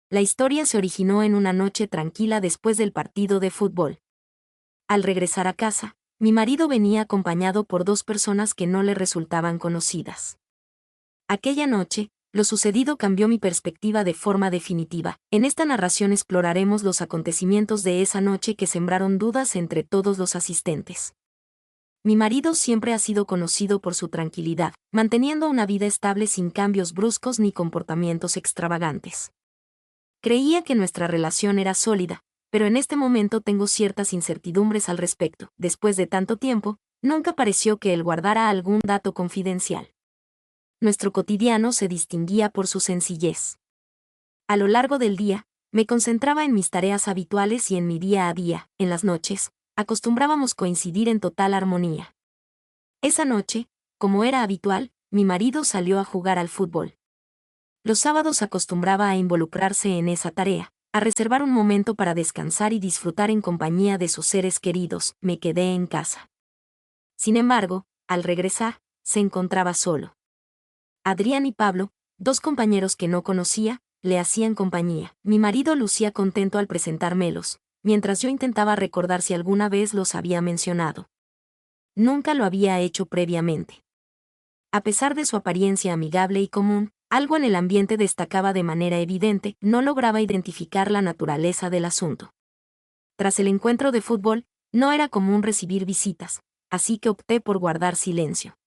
La historia se originó en una noche tranquila después del partido de fútbol. Al regresar a casa, mi marido venía acompañado por dos personas que no le resultaban conocidas. Aquella noche, lo sucedido cambió mi perspectiva de forma definitiva. En esta narración exploraremos los acontecimientos de esa noche que sembraron dudas entre todos los asistentes. Mi marido siempre ha sido conocido por su tranquilidad, manteniendo una vida estable sin cambios bruscos ni comportamientos extravagantes. Creía que nuestra relación era sólida, pero en este momento tengo ciertas incertidumbres al respecto. Después de tanto tiempo, nunca pareció que él guardara algún dato confidencial. Nuestro cotidiano se distinguía por su sencillez. A lo largo del día, me concentraba en mis tareas habituales y en mi día a día. En las noches, acostumbrábamos coincidir en total armonía. Esa noche, como era habitual, mi marido salió a jugar al fútbol. Los sábados acostumbraba a involucrarse en esa tarea, a reservar un momento para descansar y disfrutar en compañía de sus seres queridos. Me quedé en casa. Sin embargo, al regresar, se encontraba solo. Adrián y Pablo, dos compañeros que no conocía, le hacían compañía. Mi marido lucía contento al presentármelos, mientras yo intentaba recordar si alguna vez los había mencionado. Nunca lo había hecho previamente. A pesar de su apariencia amigable y común, algo en el ambiente destacaba de manera evidente. No lograba identificar la naturaleza del asunto. Tras el encuentro de fútbol, no era común recibir visitas, así que opté por guardar silencio.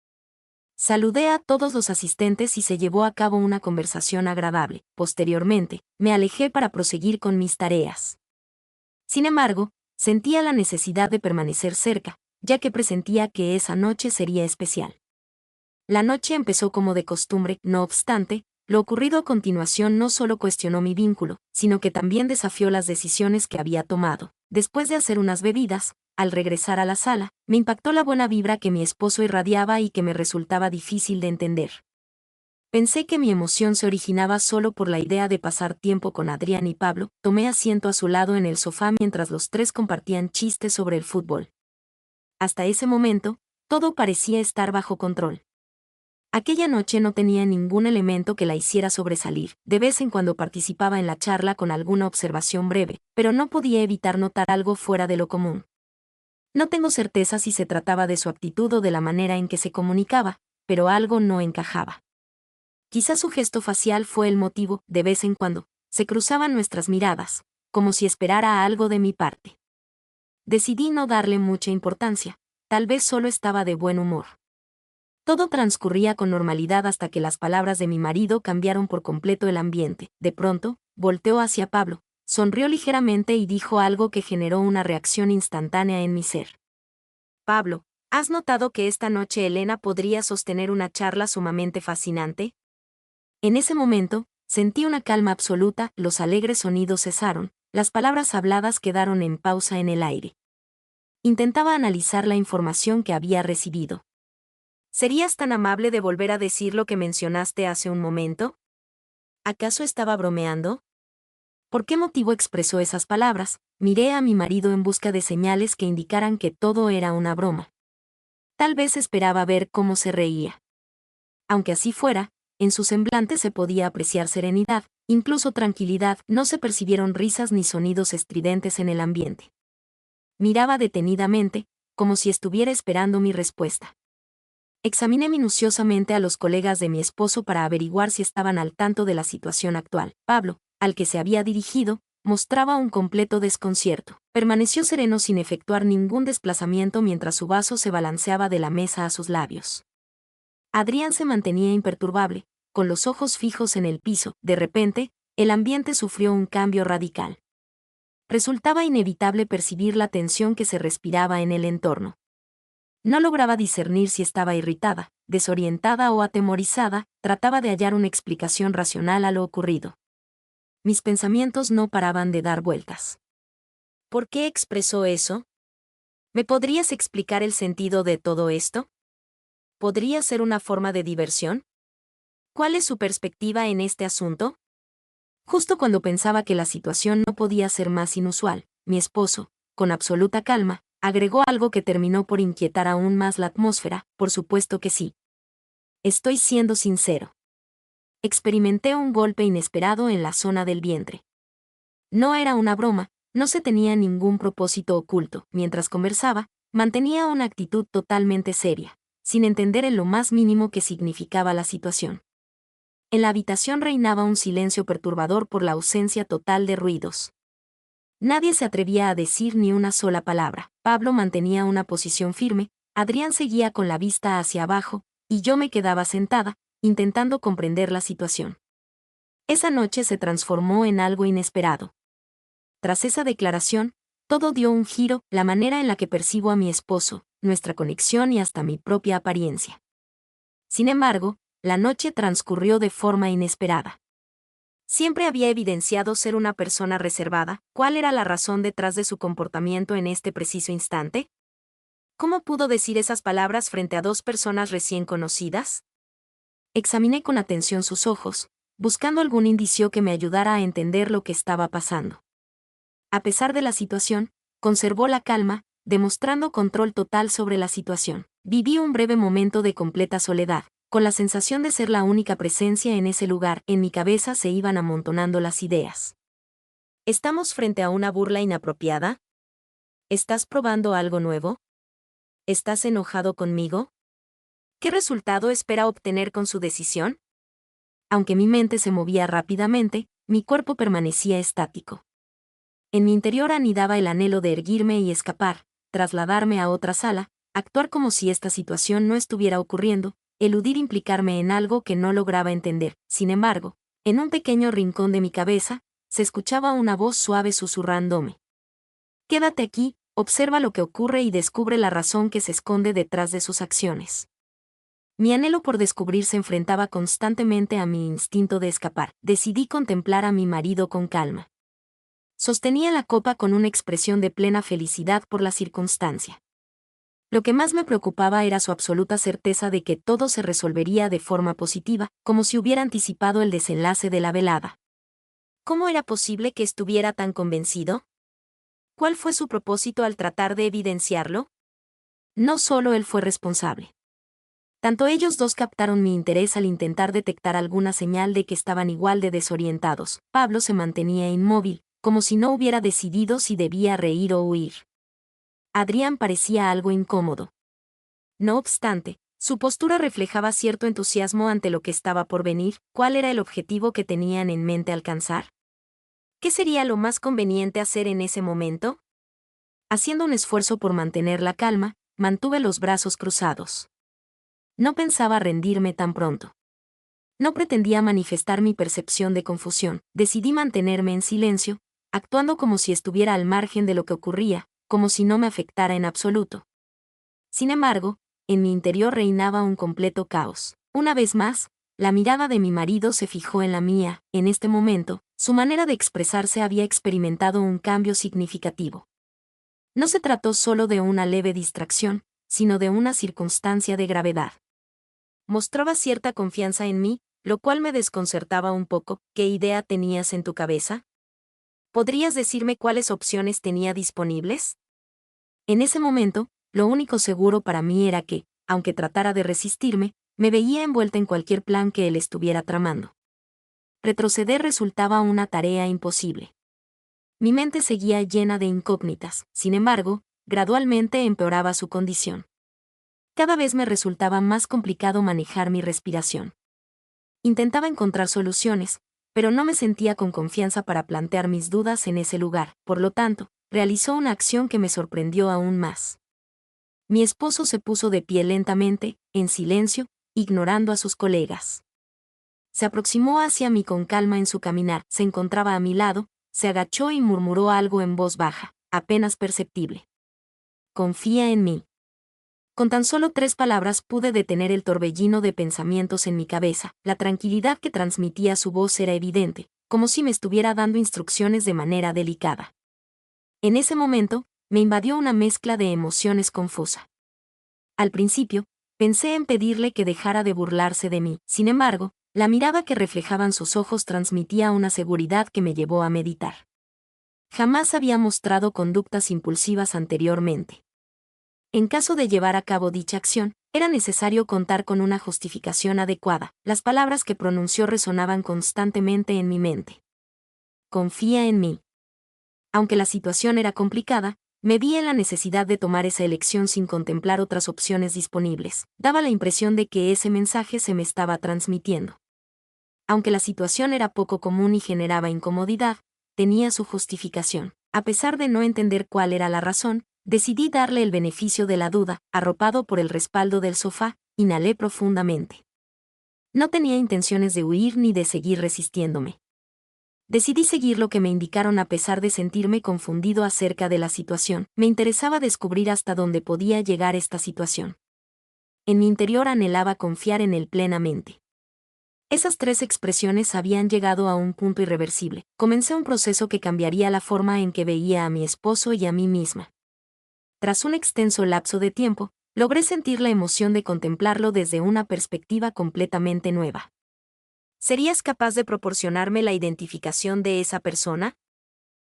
Saludé a todos los asistentes y se llevó a cabo una conversación agradable. Posteriormente, me alejé para proseguir con mis tareas. Sin embargo, sentía la necesidad de permanecer cerca, ya que presentía que esa noche sería especial. La noche empezó como de costumbre. No obstante, lo ocurrido a continuación no solo cuestionó mi vínculo, sino que también desafió las decisiones que había tomado. Después de hacer unas bebidas, al regresar a la sala, me impactó la buena vibra que mi esposo irradiaba y que me resultaba difícil de entender. Pensé que mi emoción se originaba solo por la idea de pasar tiempo con Adrián y Pablo. Tomé asiento a su lado en el sofá mientras los tres compartían chistes sobre el fútbol. Hasta ese momento, todo parecía estar bajo control. Aquella noche no tenía ningún elemento que la hiciera sobresalir. De vez en cuando participaba en la charla con alguna observación breve, pero no podía evitar notar algo fuera de lo común. No tengo certeza si se trataba de su actitud o de la manera en que se comunicaba, pero algo no encajaba. Quizás su gesto facial fue el motivo. De vez en cuando, se cruzaban nuestras miradas, como si esperara algo de mi parte. Decidí no darle mucha importancia, tal vez solo estaba de buen humor. Todo transcurría con normalidad hasta que las palabras de mi marido cambiaron por completo el ambiente. De pronto, volteó hacia Pablo, sonrió ligeramente y dijo algo que generó una reacción instantánea en mi ser. Pablo, ¿has notado que esta noche Elena podría sostener una charla sumamente fascinante? En ese momento, sentí una calma absoluta. Los alegres sonidos cesaron, las palabras habladas quedaron en pausa en el aire. Intentaba analizar la información que había recibido. ¿Serías tan amable de volver a decir lo que mencionaste hace un momento? ¿Acaso estaba bromeando? ¿Por qué motivo expresó esas palabras? Miré a mi marido en busca de señales que indicaran que todo era una broma. Tal vez esperaba ver cómo se reía. Aunque así fuera, en su semblante se podía apreciar serenidad, incluso tranquilidad. No se percibieron risas ni sonidos estridentes en el ambiente. Miraba detenidamente, como si estuviera esperando mi respuesta. Examiné minuciosamente a los colegas de mi esposo para averiguar si estaban al tanto de la situación actual. Pablo, al que se había dirigido, mostraba un completo desconcierto. Permaneció sereno sin efectuar ningún desplazamiento mientras su vaso se balanceaba de la mesa a sus labios. Adrián se mantenía imperturbable, con los ojos fijos en el piso. De repente, el ambiente sufrió un cambio radical. Resultaba inevitable percibir la tensión que se respiraba en el entorno. No lograba discernir si estaba irritada, desorientada o atemorizada. Trataba de hallar una explicación racional a lo ocurrido. Mis pensamientos no paraban de dar vueltas. ¿Por qué expresó eso? ¿Me podrías explicar el sentido de todo esto? ¿Podría ser una forma de diversión? ¿Cuál es su perspectiva en este asunto? Justo cuando pensaba que la situación no podía ser más inusual, mi esposo, con absoluta calma, agregó algo que terminó por inquietar aún más la atmósfera. Por supuesto que sí. Estoy siendo sincero. Experimenté un golpe inesperado en la zona del vientre. No era una broma, no se tenía ningún propósito oculto. Mientras conversaba, mantenía una actitud totalmente seria, sin entender en lo más mínimo qué significaba la situación. En la habitación reinaba un silencio perturbador por la ausencia total de ruidos. Nadie se atrevía a decir ni una sola palabra. Pablo mantenía una posición firme, Adrián seguía con la vista hacia abajo, y yo me quedaba sentada, intentando comprender la situación. Esa noche se transformó en algo inesperado. Tras esa declaración, todo dio un giro, la manera en la que percibo a mi esposo, nuestra conexión y hasta mi propia apariencia. Sin embargo, la noche transcurrió de forma inesperada. Siempre había evidenciado ser una persona reservada. ¿Cuál era la razón detrás de su comportamiento en este preciso instante? ¿Cómo pudo decir esas palabras frente a dos personas recién conocidas? Examiné con atención sus ojos, buscando algún indicio que me ayudara a entender lo que estaba pasando. A pesar de la situación, conservó la calma, demostrando control total sobre la situación. Viví un breve momento de completa soledad, con la sensación de ser la única presencia en ese lugar. En mi cabeza se iban amontonando las ideas. ¿Estamos frente a una burla inapropiada? ¿Estás probando algo nuevo? ¿Estás enojado conmigo? ¿Qué resultado espera obtener con su decisión? Aunque mi mente se movía rápidamente, mi cuerpo permanecía estático. En mi interior anidaba el anhelo de erguirme y escapar, trasladarme a otra sala, actuar como si esta situación no estuviera ocurriendo, eludir implicarme en algo que no lograba entender. Sin embargo, en un pequeño rincón de mi cabeza, se escuchaba una voz suave susurrándome. Quédate aquí, observa lo que ocurre y descubre la razón que se esconde detrás de sus acciones. Mi anhelo por descubrir se enfrentaba constantemente a mi instinto de escapar. Decidí contemplar a mi marido con calma. Sostenía la copa con una expresión de plena felicidad por la circunstancia. Lo que más me preocupaba era su absoluta certeza de que todo se resolvería de forma positiva, como si hubiera anticipado el desenlace de la velada. ¿Cómo era posible que estuviera tan convencido? ¿Cuál fue su propósito al tratar de evidenciarlo? No solo él fue responsable. Tanto ellos dos captaron mi interés al intentar detectar alguna señal de que estaban igual de desorientados. Pablo se mantenía inmóvil, como si no hubiera decidido si debía reír o huir. Adrián parecía algo incómodo. No obstante, su postura reflejaba cierto entusiasmo ante lo que estaba por venir. ¿Cuál era el objetivo que tenían en mente alcanzar? ¿Qué sería lo más conveniente hacer en ese momento? Haciendo un esfuerzo por mantener la calma, mantuve los brazos cruzados. No pensaba rendirme tan pronto. No pretendía manifestar mi percepción de confusión. Decidí mantenerme en silencio, actuando como si estuviera al margen de lo que ocurría, como si no me afectara en absoluto. Sin embargo, en mi interior reinaba un completo caos. Una vez más, la mirada de mi marido se fijó en la mía. En este momento, su manera de expresarse había experimentado un cambio significativo. No se trató solo de una leve distracción, sino de una circunstancia de gravedad. Mostraba cierta confianza en mí, lo cual me desconcertaba un poco. ¿Qué idea tenías en tu cabeza? ¿Podrías decirme cuáles opciones tenía disponibles? En ese momento, lo único seguro para mí era que, aunque tratara de resistirme, me veía envuelta en cualquier plan que él estuviera tramando. Retroceder resultaba una tarea imposible. Mi mente seguía llena de incógnitas. Sin embargo, gradualmente empeoraba su condición. Cada vez me resultaba más complicado manejar mi respiración. Intentaba encontrar soluciones, pero no me sentía con confianza para plantear mis dudas en ese lugar. Por lo tanto, realizó una acción que me sorprendió aún más. Mi esposo se puso de pie lentamente, en silencio, ignorando a sus colegas. Se aproximó hacia mí con calma en su caminar, se encontraba a mi lado, se agachó y murmuró algo en voz baja, apenas perceptible. Confía en mí. Con tan solo 3 palabras pude detener el torbellino de pensamientos en mi cabeza. La tranquilidad que transmitía su voz era evidente, como si me estuviera dando instrucciones de manera delicada. En ese momento, me invadió una mezcla de emociones confusa. Al principio, pensé en pedirle que dejara de burlarse de mí. Sin embargo, la mirada que reflejaban sus ojos transmitía una seguridad que me llevó a meditar. Jamás había mostrado conductas impulsivas anteriormente. En caso de llevar a cabo dicha acción, era necesario contar con una justificación adecuada. Las palabras que pronunció resonaban constantemente en mi mente. Confía en mí. Aunque la situación era complicada, me vi en la necesidad de tomar esa elección sin contemplar otras opciones disponibles. Daba la impresión de que ese mensaje se me estaba transmitiendo. Aunque la situación era poco común y generaba incomodidad, tenía su justificación. A pesar de no entender cuál era la razón, decidí darle el beneficio de la duda. Arropado por el respaldo del sofá, inhalé profundamente. No tenía intenciones de huir ni de seguir resistiéndome. Decidí seguir lo que me indicaron a pesar de sentirme confundido acerca de la situación. Me interesaba descubrir hasta dónde podía llegar esta situación. En mi interior anhelaba confiar en él plenamente. Esas 3 expresiones habían llegado a un punto irreversible. Comencé un proceso que cambiaría la forma en que veía a mi esposo y a mí misma. Tras un extenso lapso de tiempo, logré sentir la emoción de contemplarlo desde una perspectiva completamente nueva. ¿Serías capaz de proporcionarme la identificación de esa persona?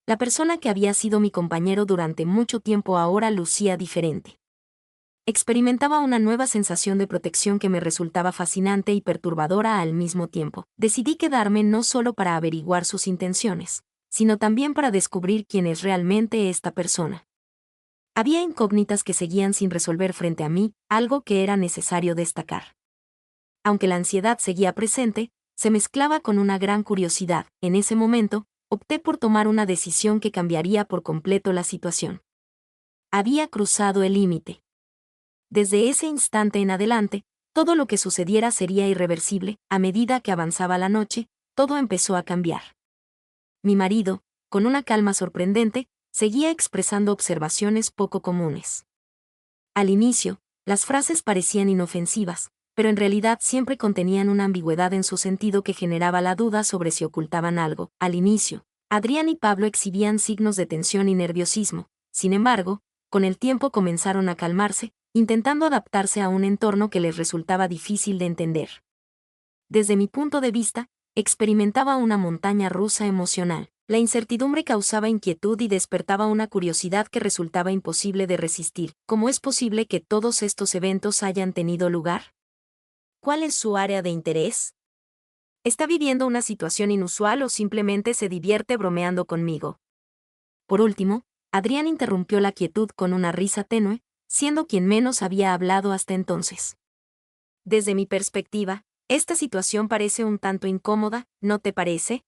La persona que había sido mi compañero durante mucho tiempo ahora lucía diferente. Experimentaba una nueva sensación de protección que me resultaba fascinante y perturbadora al mismo tiempo. Decidí quedarme no solo para averiguar sus intenciones, sino también para descubrir quién es realmente esta persona. Había incógnitas que seguían sin resolver frente a mí, algo que era necesario destacar. Aunque la ansiedad seguía presente, se mezclaba con una gran curiosidad. En ese momento, opté por tomar una decisión que cambiaría por completo la situación. Había cruzado el límite. Desde ese instante en adelante, todo lo que sucediera sería irreversible. A medida que avanzaba la noche, todo empezó a cambiar. Mi marido, con una calma sorprendente, seguía expresando observaciones poco comunes. Al inicio, las frases parecían inofensivas, pero en realidad siempre contenían una ambigüedad en su sentido que generaba la duda sobre si ocultaban algo. Al inicio, Adrián y Pablo exhibían signos de tensión y nerviosismo. Sin embargo, con el tiempo comenzaron a calmarse, intentando adaptarse a un entorno que les resultaba difícil de entender. Desde mi punto de vista, experimentaba una montaña rusa emocional. La incertidumbre causaba inquietud y despertaba una curiosidad que resultaba imposible de resistir. ¿Cómo es posible que todos estos eventos hayan tenido lugar? ¿Cuál es su área de interés? ¿Está viviendo una situación inusual o simplemente se divierte bromeando conmigo? Por último, Adrián interrumpió la quietud con una risa tenue, siendo quien menos había hablado hasta entonces. Desde mi perspectiva, esta situación parece un tanto incómoda, ¿no te parece?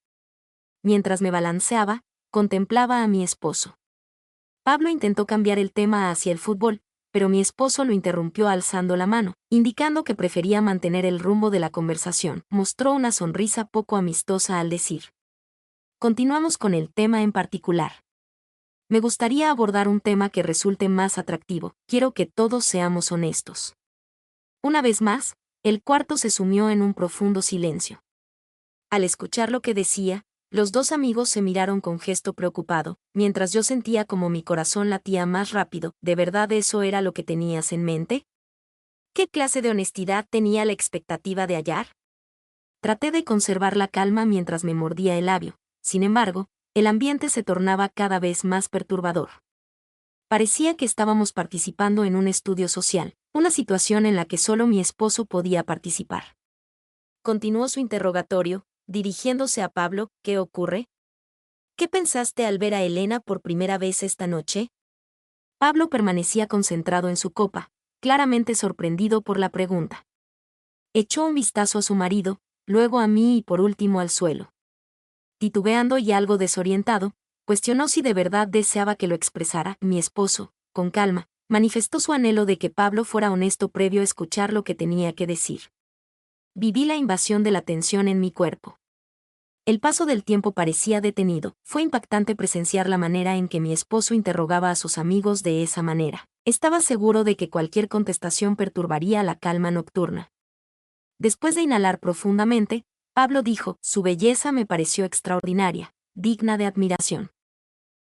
Mientras me balanceaba, contemplaba a mi esposo. Pablo intentó cambiar el tema hacia el fútbol, pero mi esposo lo interrumpió alzando la mano, indicando que prefería mantener el rumbo de la conversación. Mostró una sonrisa poco amistosa al decir: continuamos con el tema en particular. Me gustaría abordar un tema que resulte más atractivo. Quiero que todos seamos honestos. Una vez más, el cuarto se sumió en un profundo silencio. Al escuchar lo que decía, los dos amigos se miraron con gesto preocupado, mientras yo sentía como mi corazón latía más rápido. ¿De verdad eso era lo que tenías en mente? ¿Qué clase de honestidad tenía la expectativa de hallar? Traté de conservar la calma mientras me mordía el labio. Sin embargo, el ambiente se tornaba cada vez más perturbador. Parecía que estábamos participando en un estudio social, una situación en la que solo mi esposo podía participar. Continuó su interrogatorio, dirigiéndose a Pablo. ¿Qué ocurre? ¿Qué pensaste al ver a Elena por primera vez esta noche? Pablo permanecía concentrado en su copa, claramente sorprendido por la pregunta. Echó un vistazo a su marido, luego a mí y por último al suelo. Titubeando y algo desorientado, cuestionó si de verdad deseaba que lo expresara. Mi esposo, con calma, manifestó su anhelo de que Pablo fuera honesto previo a escuchar lo que tenía que decir. Viví la invasión de la tensión en mi cuerpo. El paso del tiempo parecía detenido. Fue impactante presenciar la manera en que mi esposo interrogaba a sus amigos de esa manera. Estaba seguro de que cualquier contestación perturbaría la calma nocturna. Después de inhalar profundamente, Pablo dijo: su belleza me pareció extraordinaria, digna de admiración.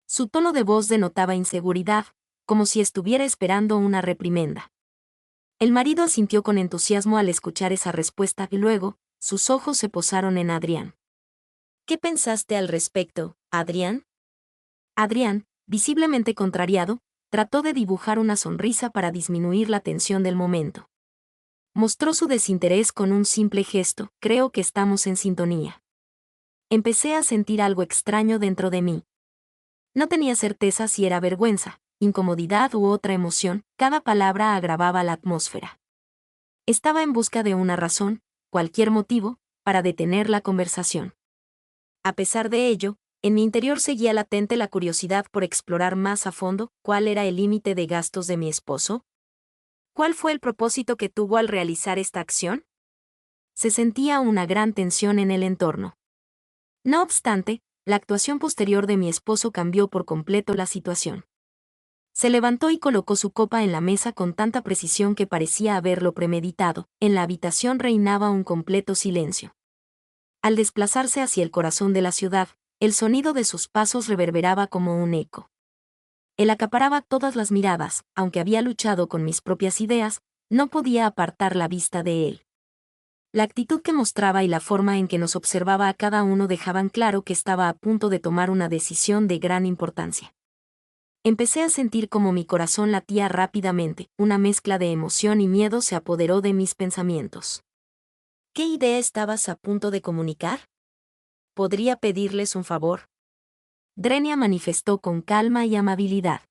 Su tono de voz denotaba inseguridad, como si estuviera esperando una reprimenda. El marido asintió con entusiasmo al escuchar esa respuesta y luego, sus ojos se posaron en Adrián. ¿Qué pensaste al respecto, Adrián? Adrián, visiblemente contrariado, trató de dibujar una sonrisa para disminuir la tensión del momento. Mostró su desinterés con un simple gesto. Creo que estamos en sintonía. Empecé a sentir algo extraño dentro de mí. No tenía certeza si era vergüenza, incomodidad u otra emoción, cada palabra agravaba la atmósfera. Estaba en busca de una razón, cualquier motivo, para detener la conversación. A pesar de ello, en mi interior seguía latente la curiosidad por explorar más a fondo cuál era el límite de gastos de mi esposo. ¿Cuál fue el propósito que tuvo al realizar esta acción? Se sentía una gran tensión en el entorno. No obstante, la actuación posterior de mi esposo cambió por completo la situación. Se levantó y colocó su copa en la mesa con tanta precisión que parecía haberlo premeditado. En la habitación reinaba un completo silencio. Al desplazarse hacia el corazón de la ciudad, el sonido de sus pasos reverberaba como un eco. Él acaparaba todas las miradas, aunque había luchado con mis propias ideas, no podía apartar la vista de él. La actitud que mostraba y la forma en que nos observaba a cada uno dejaban claro que estaba a punto de tomar una decisión de gran importancia. Empecé a sentir como mi corazón latía rápidamente, una mezcla de emoción y miedo se apoderó de mis pensamientos. ¿Qué idea estabas a punto de comunicar? ¿Podría pedirles un favor? Drenia manifestó con calma y amabilidad.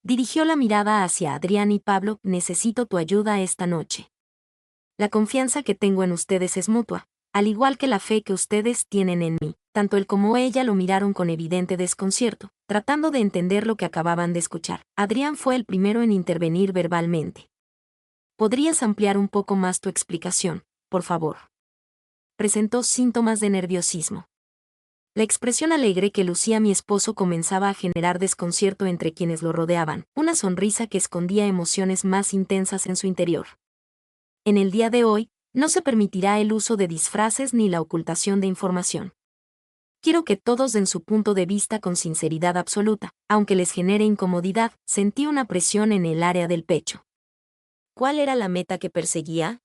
Dirigió la mirada hacia Adrián y Pablo. Necesito tu ayuda esta noche. La confianza que tengo en ustedes es mutua, al igual que la fe que ustedes tienen en mí. Tanto él como ella lo miraron con evidente desconcierto, tratando de entender lo que acababan de escuchar. Adrián fue el primero en intervenir verbalmente. ¿Podrías ampliar un poco más tu explicación, por favor? Presentó síntomas de nerviosismo. La expresión alegre que lucía mi esposo comenzaba a generar desconcierto entre quienes lo rodeaban, una sonrisa que escondía emociones más intensas en su interior. En el día de hoy, no se permitirá el uso de disfraces ni la ocultación de información. Quiero que todos den su punto de vista con sinceridad absoluta, aunque les genere incomodidad. Sentí una presión en el área del pecho. ¿Cuál era la meta que perseguía?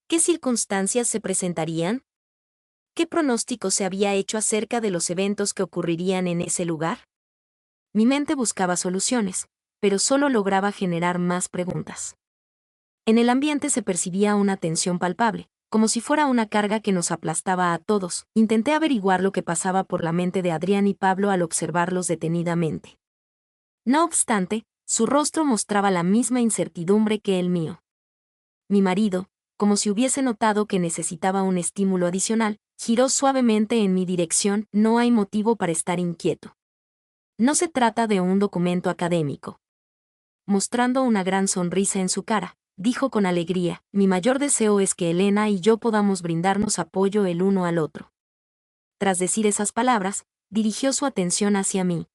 ¿Qué circunstancias se presentarían? ¿Qué pronóstico se había hecho acerca de los eventos que ocurrirían en ese lugar? Mi mente buscaba soluciones, pero solo lograba generar más preguntas. En el ambiente se percibía una tensión palpable, como si fuera una carga que nos aplastaba a todos. Intenté averiguar lo que pasaba por la mente de Adrián y Pablo al observarlos detenidamente. No obstante, su rostro mostraba la misma incertidumbre que el mío. Mi marido, como si hubiese notado que necesitaba un estímulo adicional, giró suavemente en mi dirección. No hay motivo para estar inquieto. No se trata de un documento académico. Mostrando una gran sonrisa en su cara, dijo con alegría, mi mayor deseo es que Elena y yo podamos brindarnos apoyo el uno al otro. Tras decir esas palabras, dirigió su atención hacia mí.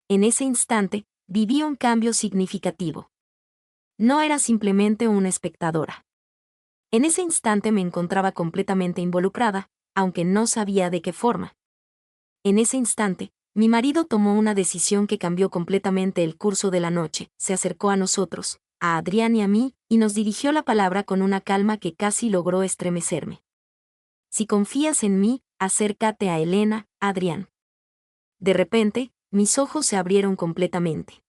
En ese instante, viví un cambio significativo. No era simplemente una espectadora. En ese instante me encontraba completamente involucrada, aunque no sabía de qué forma. En ese instante, mi marido tomó una decisión que cambió completamente el curso de la noche. Se acercó a nosotros, a Adrián y a mí, y nos dirigió la palabra con una calma que casi logró estremecerme. Si confías en mí, acércate a Elena, Adrián. De repente, mis ojos se abrieron completamente.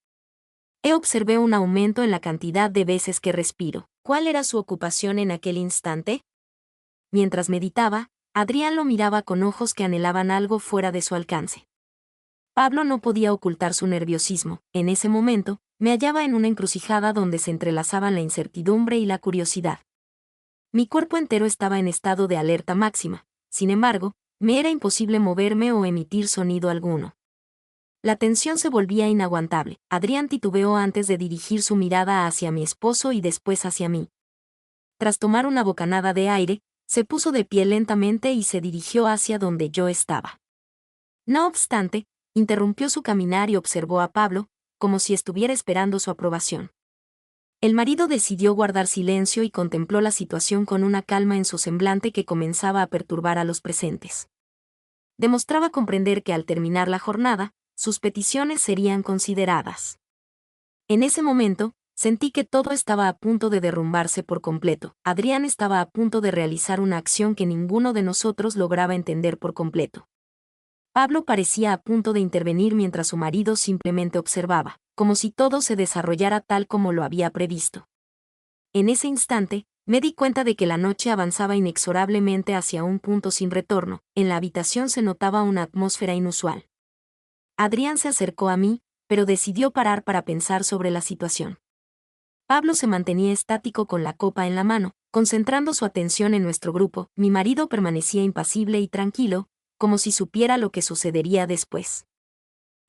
Observé un aumento en la cantidad de veces que respiro. ¿Cuál era su ocupación en aquel instante? Mientras meditaba, Adrián lo miraba con ojos que anhelaban algo fuera de su alcance. Pablo no podía ocultar su nerviosismo. En ese momento, me hallaba en una encrucijada donde se entrelazaban la incertidumbre y la curiosidad. Mi cuerpo entero estaba en estado de alerta máxima. Sin embargo, me era imposible moverme o emitir sonido alguno. La tensión se volvía inaguantable. Adrián titubeó antes de dirigir su mirada hacia mi esposo y después hacia mí. Tras tomar una bocanada de aire, se puso de pie lentamente y se dirigió hacia donde yo estaba. No obstante, interrumpió su caminar y observó a Pablo, como si estuviera esperando su aprobación. El marido decidió guardar silencio y contempló la situación con una calma en su semblante que comenzaba a perturbar a los presentes. Demostraba comprender que al terminar la jornada, sus peticiones serían consideradas. En ese momento, sentí que todo estaba a punto de derrumbarse por completo. Adrián estaba a punto de realizar una acción que ninguno de nosotros lograba entender por completo. Pablo parecía a punto de intervenir mientras su marido simplemente observaba, como si todo se desarrollara tal como lo había previsto. En ese instante, me di cuenta de que la noche avanzaba inexorablemente hacia un punto sin retorno. En la habitación se notaba una atmósfera inusual. Adrián se acercó a mí, pero decidió parar para pensar sobre la situación. Pablo se mantenía estático con la copa en la mano, concentrando su atención en nuestro grupo. Mi marido permanecía impasible y tranquilo, como si supiera lo que sucedería después.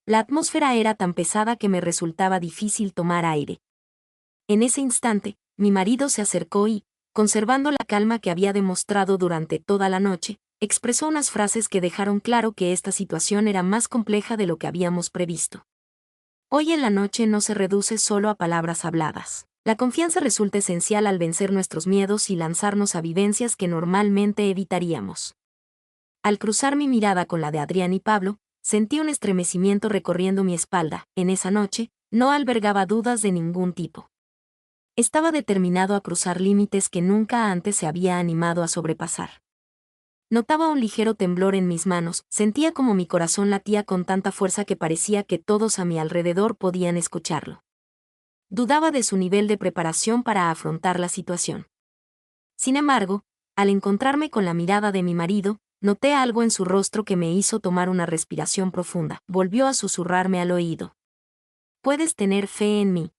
La atmósfera era tan pesada que me resultaba difícil tomar aire. En ese instante, mi marido se acercó y, conservando la calma que había demostrado durante toda la noche, expresó unas frases que dejaron claro que esta situación era más compleja de lo que habíamos previsto. Hoy en la noche no se reduce solo a palabras habladas. La confianza resulta esencial al vencer nuestros miedos y lanzarnos a vivencias que normalmente evitaríamos. Al cruzar mi mirada con la de Adrián y Pablo, sentí un estremecimiento recorriendo mi espalda. En esa noche, no albergaba dudas de ningún tipo. Estaba determinado a cruzar límites que nunca antes se había animado a sobrepasar. Notaba un ligero temblor en mis manos, sentía como mi corazón latía con tanta fuerza que parecía que todos a mi alrededor podían escucharlo. Dudaba de su nivel de preparación para afrontar la situación. Sin embargo, al encontrarme con la mirada de mi marido, noté algo en su rostro que me hizo tomar una respiración profunda. Volvió a susurrarme al oído. Puedes tener fe en mí.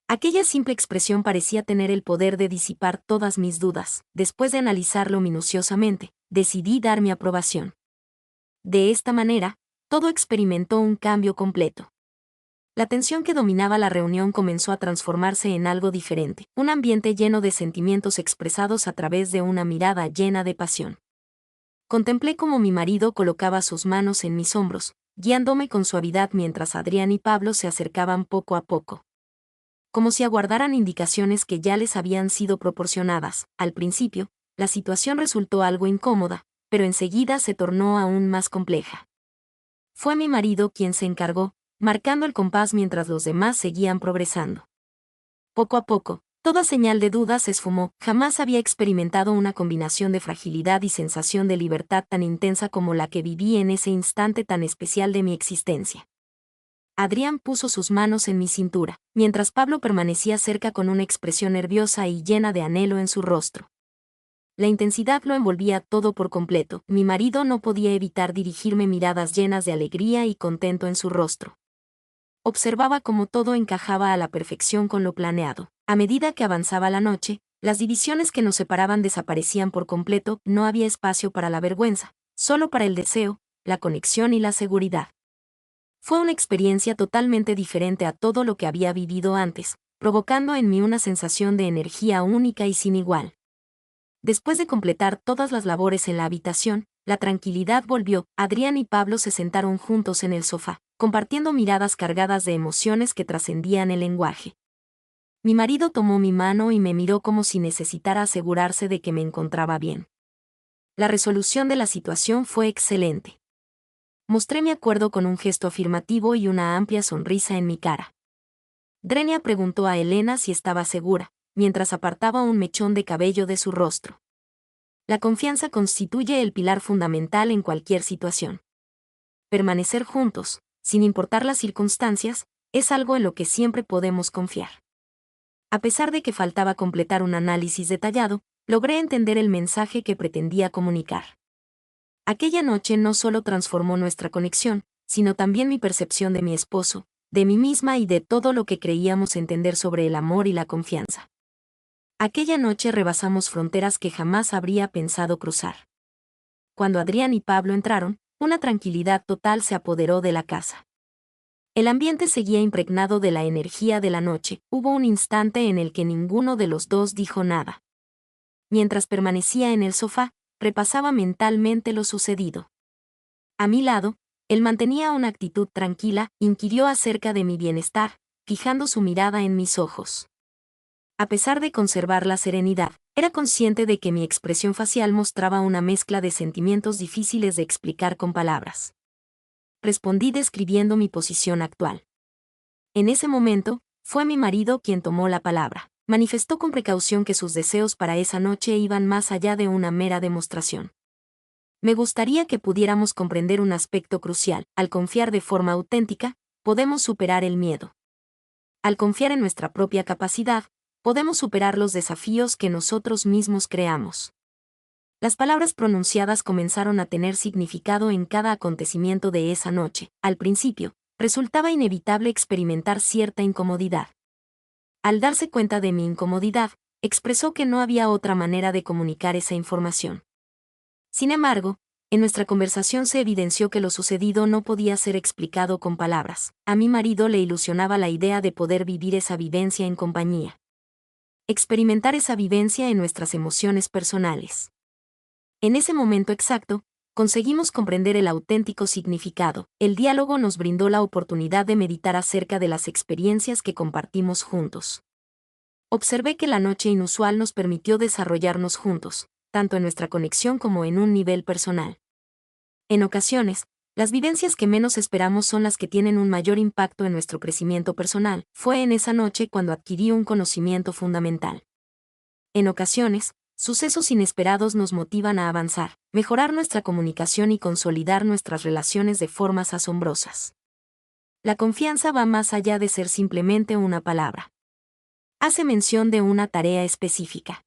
Aquella simple expresión parecía tener el poder de disipar todas mis dudas. Después de analizarlo minuciosamente, decidí dar mi aprobación. De esta manera, todo experimentó un cambio completo. La tensión que dominaba la reunión comenzó a transformarse en algo diferente, un ambiente lleno de sentimientos expresados a través de una mirada llena de pasión. Contemplé cómo mi marido colocaba sus manos en mis hombros, guiándome con suavidad mientras Adrián y Pablo se acercaban poco a poco. Como si aguardaran indicaciones que ya les habían sido proporcionadas. Al principio, la situación resultó algo incómoda, pero enseguida se tornó aún más compleja. Fue mi marido quien se encargó, marcando el compás mientras los demás seguían progresando. Poco a poco, toda señal de duda se esfumó. Jamás había experimentado una combinación de fragilidad y sensación de libertad tan intensa como la que viví en ese instante tan especial de mi existencia. Adrián puso sus manos en mi cintura, mientras Pablo permanecía cerca con una expresión nerviosa y llena de anhelo en su rostro. La intensidad lo envolvía todo por completo. Mi marido no podía evitar dirigirme miradas llenas de alegría y contento en su rostro. Observaba cómo todo encajaba a la perfección con lo planeado. A medida que avanzaba la noche, las divisiones que nos separaban desaparecían por completo. No había espacio para la vergüenza, solo para el deseo, la conexión y la seguridad. Fue una experiencia totalmente diferente a todo lo que había vivido antes, provocando en mí una sensación de energía única y sin igual. Después de completar todas las labores en la habitación, la tranquilidad volvió. Adrián y Pablo se sentaron juntos en el sofá, compartiendo miradas cargadas de emociones que trascendían el lenguaje. Mi marido tomó mi mano y me miró como si necesitara asegurarse de que me encontraba bien. La resolución de la situación fue excelente. Mostré mi acuerdo con un gesto afirmativo y una amplia sonrisa en mi cara. Drenia preguntó a Elena si estaba segura, mientras apartaba un mechón de cabello de su rostro. La confianza constituye el pilar fundamental en cualquier situación. Permanecer juntos, sin importar las circunstancias, es algo en lo que siempre podemos confiar. A pesar de que faltaba completar un análisis detallado, logré entender el mensaje que pretendía comunicar. Aquella noche no solo transformó nuestra conexión, sino también mi percepción de mi esposo, de mí misma y de todo lo que creíamos entender sobre el amor y la confianza. Aquella noche rebasamos fronteras que jamás habría pensado cruzar. Cuando Adrián y Pablo entraron, una tranquilidad total se apoderó de la casa. El ambiente seguía impregnado de la energía de la noche. Hubo un instante en el que ninguno de los dos dijo nada. Mientras permanecía en el sofá, repasaba mentalmente lo sucedido. A mi lado, él mantenía una actitud tranquila, inquirió acerca de mi bienestar, fijando su mirada en mis ojos. A pesar de conservar la serenidad, era consciente de que mi expresión facial mostraba una mezcla de sentimientos difíciles de explicar con palabras. Respondí describiendo mi posición actual. En ese momento, fue mi marido quien tomó la palabra. Manifestó con precaución que sus deseos para esa noche iban más allá de una mera demostración. Me gustaría que pudiéramos comprender un aspecto crucial. Al confiar de forma auténtica, podemos superar el miedo. Al confiar en nuestra propia capacidad, podemos superar los desafíos que nosotros mismos creamos. Las palabras pronunciadas comenzaron a tener significado en cada acontecimiento de esa noche. Al principio, resultaba inevitable experimentar cierta incomodidad. Al darse cuenta de mi incomodidad, expresó que no había otra manera de comunicar esa información. Sin embargo, en nuestra conversación se evidenció que lo sucedido no podía ser explicado con palabras. A mi marido le ilusionaba la idea de poder vivir esa vivencia en compañía. Experimentar esa vivencia en nuestras emociones personales. En ese momento exacto, conseguimos comprender el auténtico significado. El diálogo nos brindó la oportunidad de meditar acerca de las experiencias que compartimos juntos. Observé que la noche inusual nos permitió desarrollarnos juntos, tanto en nuestra conexión como en un nivel personal. En ocasiones, las vivencias que menos esperamos son las que tienen un mayor impacto en nuestro crecimiento personal. Fue en esa noche cuando adquirí un conocimiento fundamental. En ocasiones, sucesos inesperados nos motivan a avanzar, mejorar nuestra comunicación y consolidar nuestras relaciones de formas asombrosas. La confianza va más allá de ser simplemente una palabra. Hace mención de una tarea específica.